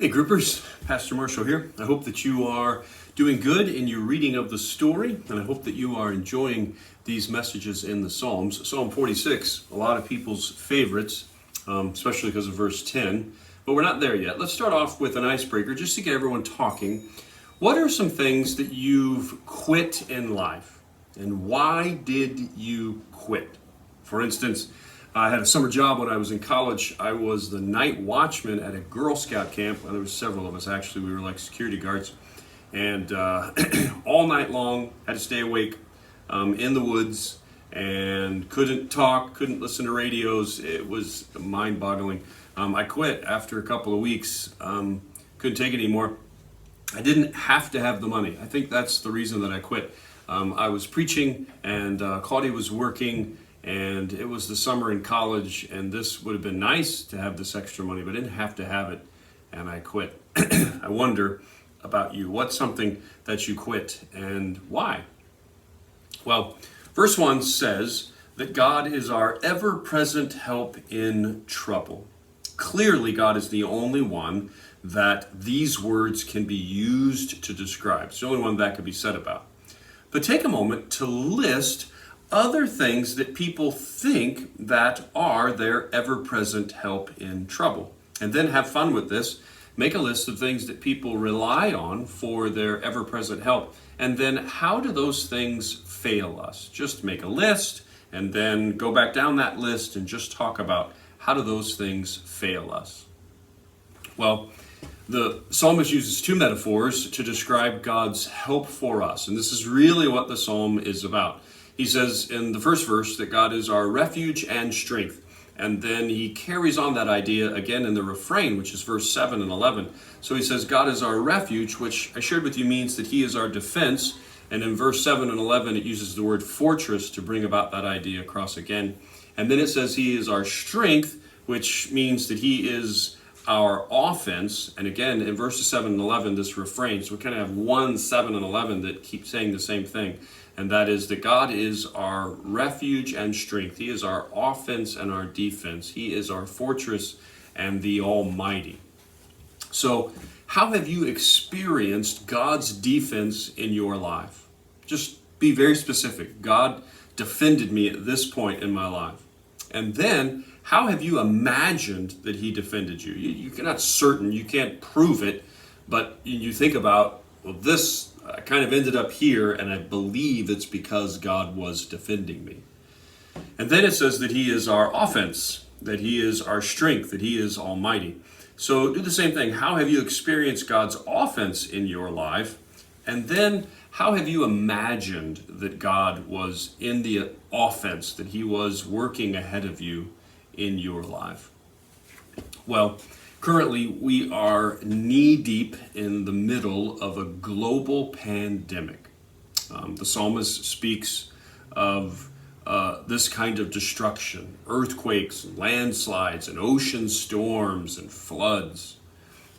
Hey groupers, Pastor Marshall here. I hope that you are doing good in your reading of the story, and I hope that you are enjoying these messages in the Psalms. Psalm 46, a lot of people's favorites, especially because of verse 10, but we're not there yet. Let's start off with an icebreaker just to get everyone talking. What are some things that you've quit in life, and why did you quit? For instance, I had a summer job when I was in college. I was the night watchman at a Girl Scout camp. Well, there were several of us, actually. We were like security guards. And all night long, had to stay awake in the woods and couldn't talk, couldn't listen to radios. It was mind-boggling. I quit after a couple of weeks. Couldn't take it anymore. I didn't have to have the money. I think that's the reason that I quit. I was preaching and Claudia was working, and it was the summer in college, and this would have been nice to have this extra money, but I didn't have to have it, and I quit. I wonder about you. What's something that you quit, and why? Well, verse 1 says that God is our ever-present help in trouble. Clearly, God is the only one that these words can be used to describe. It's the only one that could be said about. But take a moment to list other things that people think that are their ever-present help in trouble. And then have fun with this. Make a list of things that people rely on for their ever-present help. And then how do those things fail us? Just make a list and then go back down that list and just talk about how do those things fail us. Well, the psalmist uses two metaphors to describe God's help for us. And this is really what the psalm is about. He says in the first verse that God is our refuge and strength. And then he carries on that idea again in the refrain, which is verse 7 and 11. So he says, God is our refuge, which I shared with you means that he is our defense. And in verse 7 and 11, it uses the word fortress to bring about that idea across again. And then it says he is our strength, which means that he is our offense. And again, in verses 7 and 11, this refrain. So we kind of have 1, 7, and 11 that keep saying the same thing. And that is that God is our refuge and strength. He is our offense and our defense. He is our fortress and the Almighty. So how have you experienced God's defense in your life? Just be very specific. God defended me at this point in my life. And then how have you imagined that he defended you? You're not certain, you can't prove it, but you think about, well, this I kind of ended up here, and I believe it's because God was defending me. And then it says that he is our offense, that he is our strength, that he is almighty. So do the same thing. How have you experienced God's offense in your life? And then how have you imagined that God was in the offense, that he was working ahead of you in your life? Well, currently, we are knee-deep in the middle of a global pandemic. The psalmist speaks of this kind of destruction, earthquakes, and landslides, and ocean storms, and floods.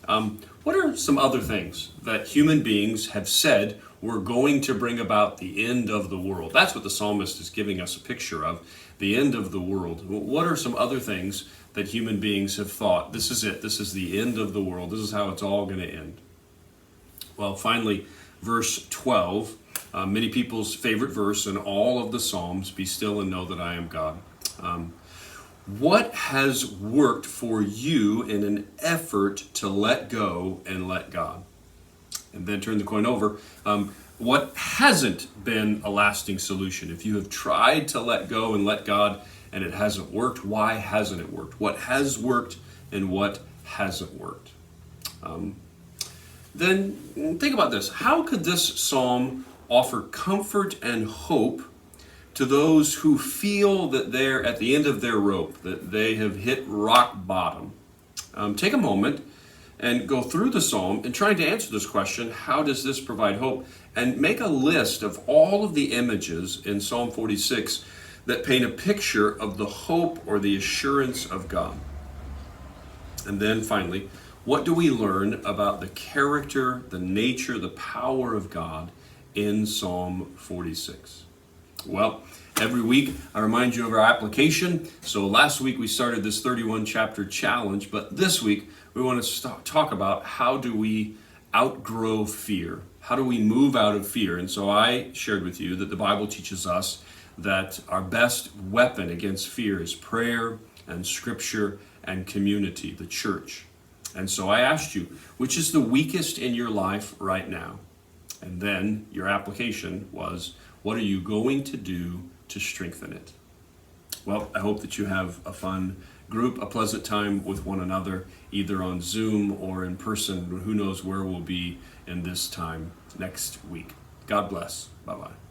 What are some other things that human beings have said were going to bring about the end of the world? That's what the psalmist is giving us a picture of, the end of the world. What are some other things that human beings have thought, this is it, this is the end of the world, this is how it's all going to end? Well, finally, verse 12, many people's favorite verse in all of the Psalms, be still and know that I am God. What has worked for you in an effort to let go and let God? And then turn the coin over. What hasn't been a lasting solution? If you have tried to let go and let God and it hasn't worked, why hasn't it worked? What has worked and what hasn't worked? Then think about this. How could this psalm offer comfort and hope to those who feel that they're at the end of their rope, that they have hit rock bottom? Take a moment and go through the psalm and trying to answer this question, how does this provide hope? And make a list of all of the images in Psalm 46 that paint a picture of the hope or the assurance of God. And then finally, what do we learn about the character, the nature, the power of God in Psalm 46? Well, Every week, I remind you of our application. So last week we started this 31 chapter challenge, but this week we want to talk about how do we outgrow fear? How do we move out of fear? And so I shared with you that the Bible teaches us that our best weapon against fear is prayer and scripture and community, the church. And so I asked you, which is the weakest in your life right now? And then your application was, what are you going to do to strengthen it? Well, I hope that you have a fun group, a pleasant time with one another, either on Zoom or in person. Who knows where we'll be in this time next week. God bless. Bye-bye.